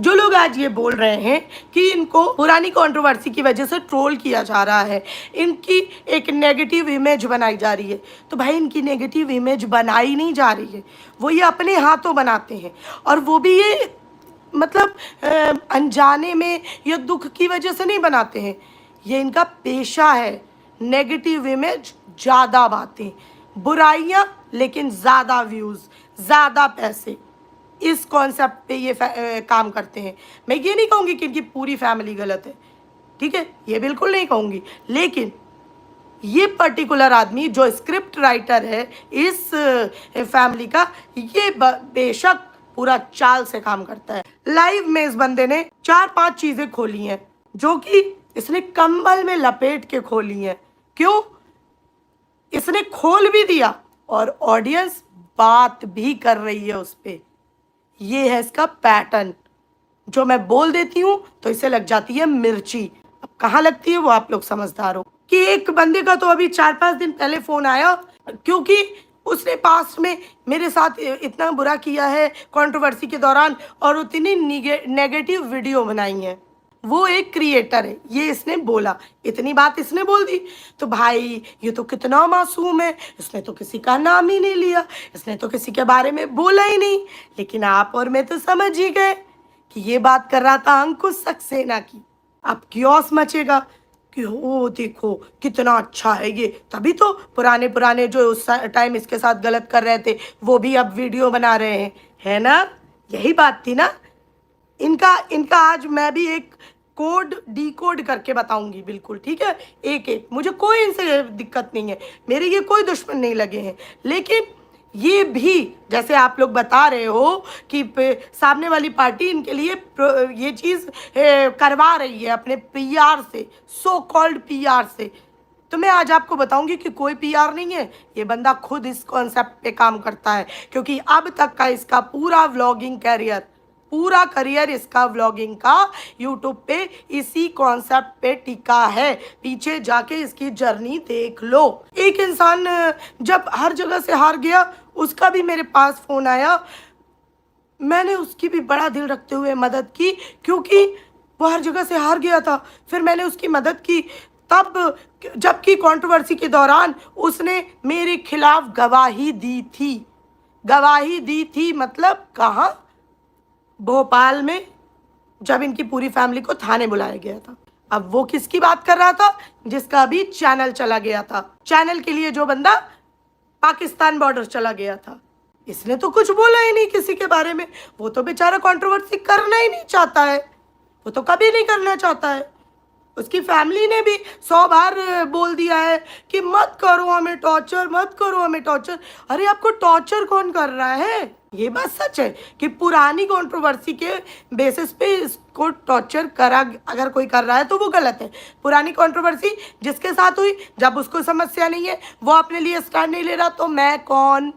जो लोग आज ये बोल रहे हैं कि इनको पुरानी कंट्रोवर्सी की वजह से ट्रोल किया जा रहा है, इनकी एक नेगेटिव इमेज बनाई जा रही है, तो भाई इनकी नेगेटिव इमेज बनाई नहीं जा रही है, वो ये अपने हाथों बनाते हैं। और वो भी ये मतलब अनजाने में या दुख की वजह से नहीं बनाते हैं, ये इनका पेशा है। नेगेटिव इमेज, ज़्यादा बातें, बुराइयाँ लेकिन ज़्यादा व्यूज़, ज़्यादा पैसे, इस कॉन्सेप्ट पे ये काम करते हैं। मैं ये नहीं कहूँगी कि इनकी पूरी फैमिली गलत है, ठीक है, ये बिल्कुल नहीं कहूँगी, लेकिन ये पर्टिकुलर आदमी जो स्क्रिप्ट राइटर है इस फैमिली का, ये बेशक पूरा चाल से काम करता है। लाइव में इस बंदे ने 4-5 चीज़ें खोली हैं जो कि इसने कंबल में लपेट के खोली हैं। क्यों? इसने खोल भी दिया और ऑडियंस बात भी कर रही है उस पर। ये है इसका पैटर्न, जो मैं बोल देती हूँ तो इसे लग जाती है मिर्ची। अब कहाँ लगती है वो आप लोग समझदार हो। कि एक बंदे का तो अभी 4-5 दिन पहले फ़ोन आया, क्योंकि उसने पास्ट में मेरे साथ इतना बुरा किया है कंट्रोवर्सी के दौरान और उतनी नेगेटिव वीडियो बनाई है। वो एक क्रिएटर है, ये इसने बोला, इतनी बात इसने बोल दी। तो भाई ये तो कितना मासूम है, इसने तो किसी का नाम ही नहीं लिया, इसने तो किसी के बारे में बोला ही नहीं। लेकिन आप और मैं तो समझ ही गए कि ये बात कर रहा था अंकुश सक्सेना की। अब क्योस मचेगा कि ओ देखो कितना अच्छा है ये, तभी तो पुराने जो उस टाइम इसके साथ गलत कर रहे थे वो भी अब वीडियो बना रहे हैं, है ना? यही बात थी ना इनका आज मैं भी एक कोड डिकोड करके बताऊंगी, बिल्कुल ठीक है, एक एक। मुझे कोई इनसे दिक्कत नहीं है, मेरे ये कोई दुश्मन नहीं लगे हैं। लेकिन ये भी जैसे आप लोग बता रहे हो कि सामने वाली पार्टी इनके लिए ये चीज़ करवा रही है अपने पीआर से, सो कॉल्ड पीआर से, तो मैं आज आपको बताऊंगी कि कोई पीआर नहीं है, ये बंदा खुद इस कॉन्सेप्ट पे काम करता है। क्योंकि अब तक का इसका पूरा व्लॉगिंग कैरियर, पूरा करियर इसका व्लॉगिंग का यूट्यूब पे इसी कॉन्सेप्ट पे टिका है। पीछे जाके इसकी जर्नी देख लो। एक इंसान जब हर जगह से हार गया, उसका भी मेरे पास फ़ोन आया, मैंने उसकी भी बड़ा दिल रखते हुए मदद की, क्योंकि वो हर जगह से हार गया था। फिर मैंने उसकी मदद की तब जबकि कंट्रोवर्सी के दौरान उसने मेरे खिलाफ गवाही दी थी। गवाही दी थी मतलब कहाँ? भोपाल में, जब इनकी पूरी फैमिली को थाने बुलाया गया था। अब वो किसकी बात कर रहा था? जिसका अभी चैनल चला गया था, चैनल के लिए जो बंदा पाकिस्तान बॉर्डर चला गया था। इसने तो कुछ बोला ही नहीं किसी के बारे में, वो तो बेचारा कंट्रोवर्सी करना ही नहीं चाहता है, वो तो कभी नहीं करना चाहता है। उसकी फैमिली ने भी 100 बार बोल दिया है कि मत करो हमें टॉर्चर, मत करो हमें टॉर्चर। अरे आपको टॉर्चर कौन कर रहा है? ये बात सच है कि पुरानी कंट्रोवर्सी के बेसिस पे इसको टॉर्चर करा अगर कोई कर रहा है तो वो गलत है। पुरानी कंट्रोवर्सी जिसके साथ हुई, जब उसको समस्या नहीं है, वो अपने लिए स्टैंड नहीं ले रहा, तो मैं कौन?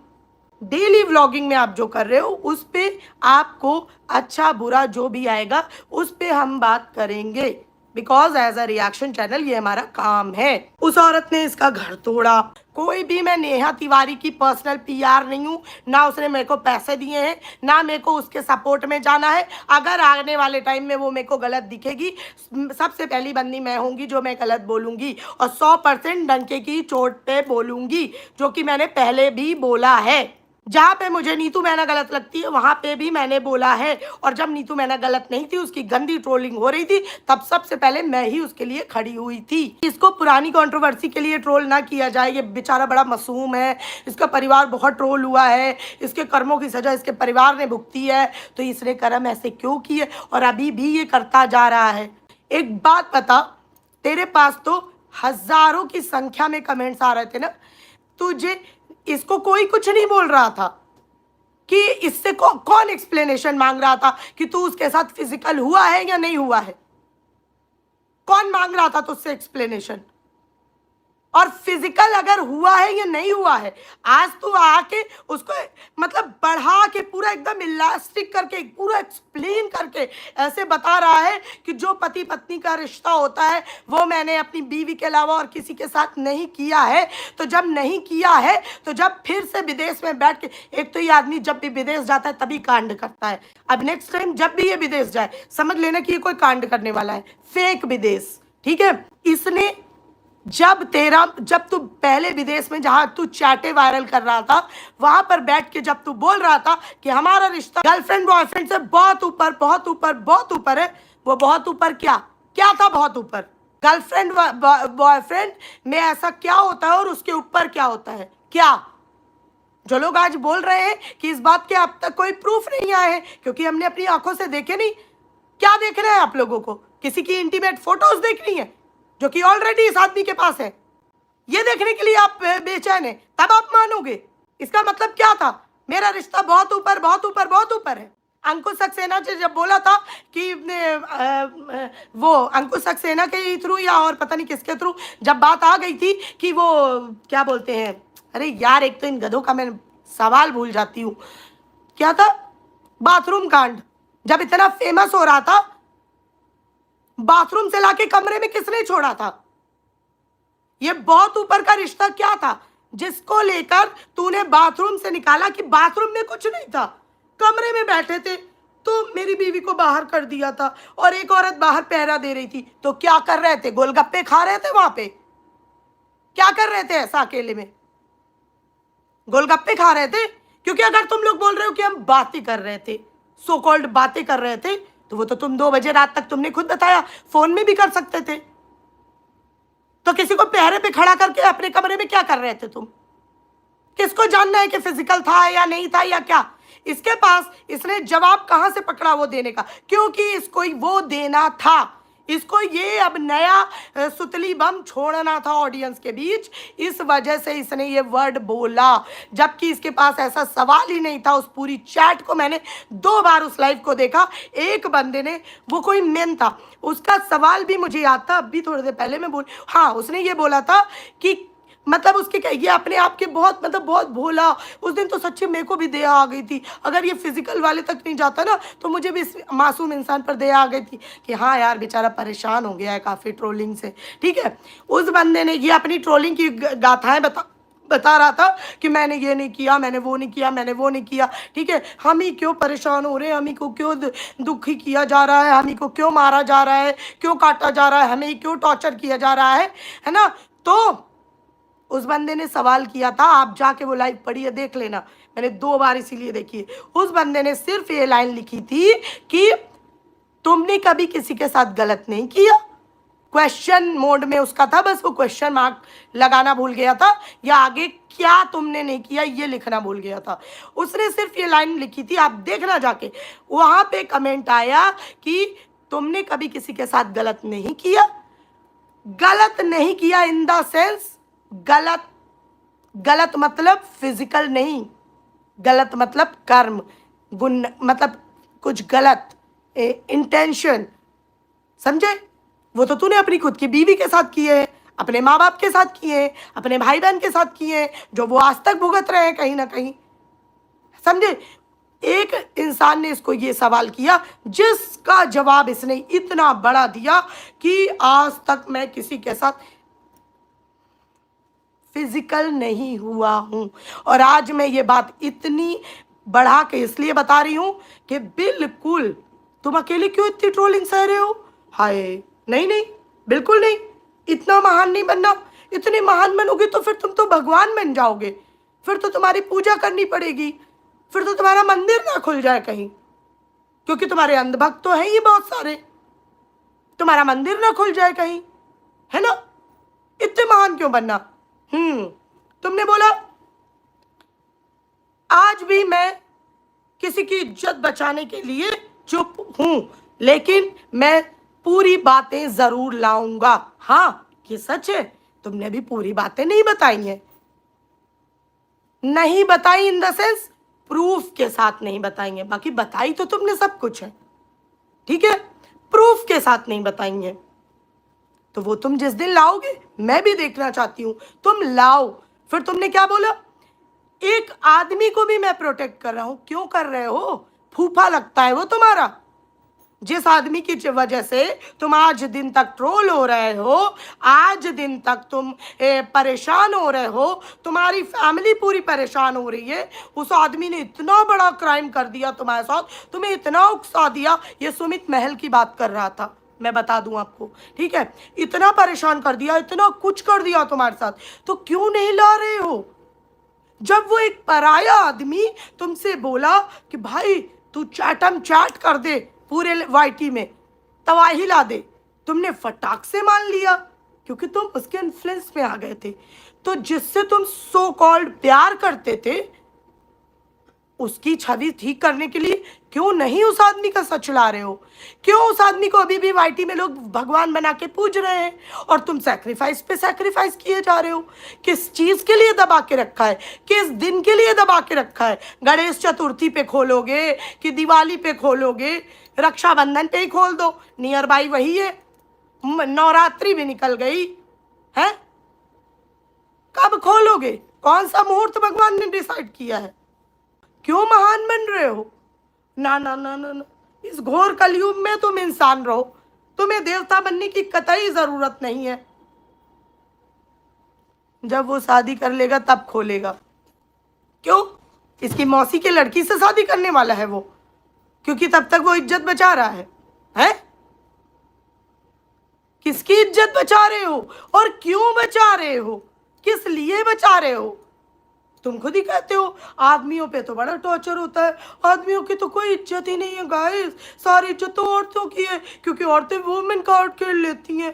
डेली व्लॉगिंग में आप जो कर रहे हो उस पे आपको अच्छा बुरा जो भी आएगा उस पे हम बात करेंगे, because as a reaction channel ये हमारा काम है। उस औरत ने इसका घर तोड़ा। कोई भी मैं नेहा तिवारी की पर्सनल पीआर नहीं हूँ, ना उसने मेरे को पैसे दिए हैं, ना मेरे को उसके सपोर्ट में जाना है। अगर आने वाले टाइम में वो मेरे को गलत दिखेगी, सबसे पहली बंदी मैं होंगी जो मैं गलत बोलूँगी, और 100% डंके की चोट पे बोलूँगी, जो कि मैंने पहले भी बोला है। जहाँ पे मुझे नीतू मैना गलत लगती है वहाँ पे भी मैंने बोला है, और जब नीतू मैना गलत नहीं थी, उसकी गंदी ट्रोलिंग हो रही थी, तब सबसे पहले मैं ही उसके लिए खड़ी हुई थी। इसको पुरानी कंट्रोवर्सी के लिए ट्रोल ना किया जाए, ये बेचारा बड़ा मासूम है, इसका परिवार बहुत ट्रोल हुआ है, इसके कर्मों की सजा इसके परिवार ने भुगती है, तो इसने कर्म ऐसे क्यों किए और अभी भी ये करता जा रहा है। एक बात बता, तेरे पास तो हजारों की संख्या में कमेंट्स आ रहे थे ना, तुझे इसको कोई कुछ नहीं बोल रहा था कि इससे कौन एक्सप्लेनेशन मांग रहा था कि तू उसके साथ फिजिकल हुआ है या नहीं हुआ है? कौन मांग रहा था तुझसे एक्सप्लेनेशन? और फिजिकल अगर हुआ है या नहीं हुआ है, आज तू आके उसको मतलब बढ़ा के पूरा एकदम इलास्टिक करके पूरा एक्सप्लेन करके ऐसे बता रहा है कि जो पति पत्नी का रिश्ता होता है वो मैंने अपनी बीवी के अलावा और किसी के साथ नहीं किया है। तो जब नहीं किया है तो जब फिर से विदेश में बैठ के, एक तो ये आदमी जब भी विदेश जाता है तभी कांड करता है। अब नेक्स्ट टाइम जब भी ये विदेश जाए समझ लेना कि ये कोई कांड करने वाला है, फेक विदेश, ठीक है। इसने जब तू पहले विदेश में जहां तू चाटे वायरल कर रहा था वहां पर बैठ के जब तू बोल रहा था कि हमारा रिश्ता गर्लफ्रेंड बॉयफ्रेंड से बहुत ऊपर बहुत ऊपर बहुत ऊपर है, वो बहुत ऊपर क्या क्या था? बहुत ऊपर गर्लफ्रेंड बॉयफ्रेंड में ऐसा क्या होता है और उसके ऊपर क्या होता है? क्या जो लोग आज बोल रहे हैं कि इस बात के अब तक कोई प्रूफ नहीं आए हैं क्योंकि हमने अपनी आंखों से देखे नहीं। क्या देखना है आप लोगों को? किसी की इंटीमेट फोटोज देखनी है जो कि ऑलरेडी इस आदमी के पास है, ये देखने के लिए आप बेचैन है, तब आप मानोगे। इसका मतलब क्या था? मेरा रिश्ता बहुत ऊपर बहुत ऊपर बहुत ऊपर है। अंकुश सक्सेना से जब बोला था कि वो अंकुश सक्सेना के थ्रू या और पता नहीं किसके थ्रू जब बात आ गई थी कि वो क्या बोलते हैं, अरे यार एक तो इन गधों का मैं सवाल भूल जाती हूँ, क्या था? बाथरूम कांड जब इतना फेमस हो रहा था, बाथरूम से लाके कमरे में किसने छोड़ा था? ये बहुत ऊपर का रिश्ता क्या था जिसको लेकर तूने बाथरूम से निकाला कि बाथरूम में कुछ नहीं था, कमरे में बैठे थे तो मेरी बीवी को बाहर कर दिया था और एक औरत बाहर पहरा दे रही थी। तो क्या कर रहे थे? गोलगप्पे खा रहे थे वहां पे? क्या कर रहे थे ऐसा अकेले में? गोलगप्पे खा रहे थे? क्योंकि अगर तुम लोग बोल रहे हो कि हम बातें कर रहे थे, सो कॉल्ड बातें कर रहे थे, तो वो तो तुम 2 बजे रात तक तुमने खुद बताया फोन में भी कर सकते थे। तो किसी को पहरे पे खड़ा करके अपने कमरे में क्या कर रहे थे तुम? किसको जानना है कि फिजिकल था या नहीं था या क्या? इसके पास इसने जवाब कहां से पकड़ा वो देने का? क्योंकि इसको वो देना था, इसको ये अब नया सुतली बम छोड़ना था ऑडियंस के बीच, इस वजह से इसने ये वर्ड बोला, जबकि इसके पास ऐसा सवाल ही नहीं था। उस पूरी चैट को मैंने 2 बार उस लाइव को देखा। एक बंदे ने, वो कोई मेन था, उसका सवाल भी मुझे याद था, अभी थोड़ी देर पहले मैं हाँ, उसने ये बोला था कि मतलब उसके ये अपने आप के बहुत मतलब बहुत भोला। उस दिन तो सच्ची मेरे को भी दया आ गई थी, अगर ये फिजिकल वाले तक नहीं जाता ना तो मुझे भी इस मासूम इंसान पर दया आ गई थी कि हाँ यार बेचारा परेशान हो गया है काफ़ी ट्रोलिंग से, ठीक है। उस बंदे ने ये अपनी ट्रोलिंग की गाथाएं बता रहा था कि मैंने ये नहीं किया, मैंने वो नहीं किया, मैंने वो नहीं किया, ठीक है। हम ही क्यों परेशान हो रहे हैं, हम ही को क्यों दुखी किया जा रहा है, हम ही को क्यों मारा जा रहा है, क्यों काटा जा रहा है, हमें ही क्यों टॉर्चर किया जा रहा है ना। तो उस बंदे ने सवाल किया था, आप जाके वो लाइव पढ़िए, देख लेना, मैंने 2 बार इसीलिए देखी है। उस बंदे ने सिर्फ ये लाइन लिखी थी कि तुमने कभी किसी के साथ गलत नहीं किया। क्वेश्चन मोड में उसका था, बस वो क्वेश्चन मार्क लगाना भूल गया था या आगे क्या तुमने नहीं किया ये लिखना भूल गया था। उसने सिर्फ ये लाइन लिखी थी, आप देखना जाके। वहां पे कमेंट आया कि तुमने कभी किसी के साथ गलत नहीं किया। गलत नहीं किया इन द सेंस, गलत मतलब फिजिकल नहीं, गलत मतलब कर्म गुण, मतलब कुछ गलत इंटेंशन, समझे? वो तो तूने अपनी खुद की बीवी के साथ किए हैं, अपने माँ बाप के साथ किए हैं, अपने भाई बहन के साथ किए हैं, जो वो आज तक भुगत रहे हैं कहीं ना कहीं, समझे? एक इंसान ने इसको ये सवाल किया जिसका जवाब इसने इतना बड़ा दिया कि आज तक मैं किसी के साथ फिजिकल नहीं हुआ हूं। और आज मैं ये बात इतनी बढ़ा के इसलिए बता रही हूं कि बिल्कुल तुम अकेले क्यों इतनी ट्रोलिंग सह रहे हो? हाय नहीं नहीं, बिल्कुल नहीं, इतना महान नहीं बनना। इतने महान बनोगे तो फिर तुम तो भगवान बन जाओगे, फिर तो तुम्हारी पूजा करनी पड़ेगी, फिर तो तुम्हारा मंदिर ना खुल जाए कहीं, क्योंकि तुम्हारे अंधभक्त तो हैं ही बहुत सारे, तुम्हारा मंदिर ना खुल जाए कहीं, है ना? इतने महान क्यों बनना? तुमने बोला आज भी मैं किसी की इज्जत बचाने के लिए चुप हूं, लेकिन मैं पूरी बातें जरूर लाऊंगा। हाँ ये सच है, तुमने भी पूरी बातें नहीं बताई हैं, नहीं बताई इन द सेंस प्रूफ के साथ नहीं बताएंगे, बाकी बताई तो तुमने सब कुछ है, ठीक है, प्रूफ के साथ नहीं बताएंगे। तो वो तुम जिस दिन लाओगे मैं भी देखना चाहती हूँ, तुम लाओ। फिर तुमने क्या बोला, एक आदमी को भी मैं प्रोटेक्ट कर रहा हूं। क्यों कर रहे हो, फूफा लगता है वो तुम्हारा। जिस आदमी की वजह से तुम आज दिन तक ट्रोल हो रहे हो, आज दिन तक तुम परेशान हो रहे हो, तुम्हारी फैमिली पूरी परेशान हो रही है, उस आदमी ने इतना बड़ा क्राइम कर दिया तुम्हारे साथ, तुम्हें इतना उकसा दिया। ये सुमित महल की बात कर रहा था, मैं बता दूं आपको, ठीक है। इतना परेशान कर दिया, इतना कुछ कर दिया तुम्हारे साथ, तो क्यों नहीं ला रहे हो? जब वो एक पराया आदमी तुमसे बोला कि भाई तू चैटम चैट कर दे पूरे वाईटी में, तबाही ला दे, तुमने फटाक से मान लिया क्योंकि तुम उसके इन्फ्लुएंस में आ गए थे। तो जिससे तुम सो कॉल्ड प्यार करते थे, उसकी छवि ठीक करने के लिए क्यों नहीं उस आदमी का सच ला रहे हो? क्यों उस आदमी को अभी भी वाईटी में लोग भगवान बना के पूज रहे हैं और तुम सैक्रिफाइस पे सैक्रिफाइस किए जा रहे हो? किस चीज के लिए दबा के रखा है, किस दिन के लिए दबा के रखा है? गणेश चतुर्थी पे खोलोगे कि दिवाली पे खोलोगे? रक्षाबंधन पे ही खोल दो, नियर बाई वही है। नवरात्रि भी निकल गई है, कब खोलोगे? कौन सा मुहूर्त भगवान ने डिसाइड किया है? क्यों महान बन रहे हो? ना ना ना ना ना, इस घोर कलयुग में तुम इंसान रहो, तुम्हें देवता बनने की कतई जरूरत नहीं है। जब वो शादी कर लेगा तब खोलेगा। क्यों? इसकी मौसी के लड़की से शादी करने वाला है वो, क्योंकि तब तक वो इज्जत बचा रहा है। हैं? किसकी इज्जत बचा रहे हो और क्यों बचा रहे हो? किस लिए बचा रहे हो? तुम खुद ही कहते हो आदमियों पे तो बड़ा टॉर्चर होता है, आदमियों की तो कोई इज्जत ही नहीं है गाइस, सारी इज्जत तो औरतों की है क्योंकि औरतें वुमेन कार्ड खेल लेती हैं।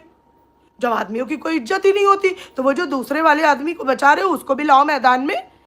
जब आदमियों की कोई इज्जत ही नहीं होती तो वो जो दूसरे वाले आदमी को बचा रहे हो उसको भी लाओ मैदान में।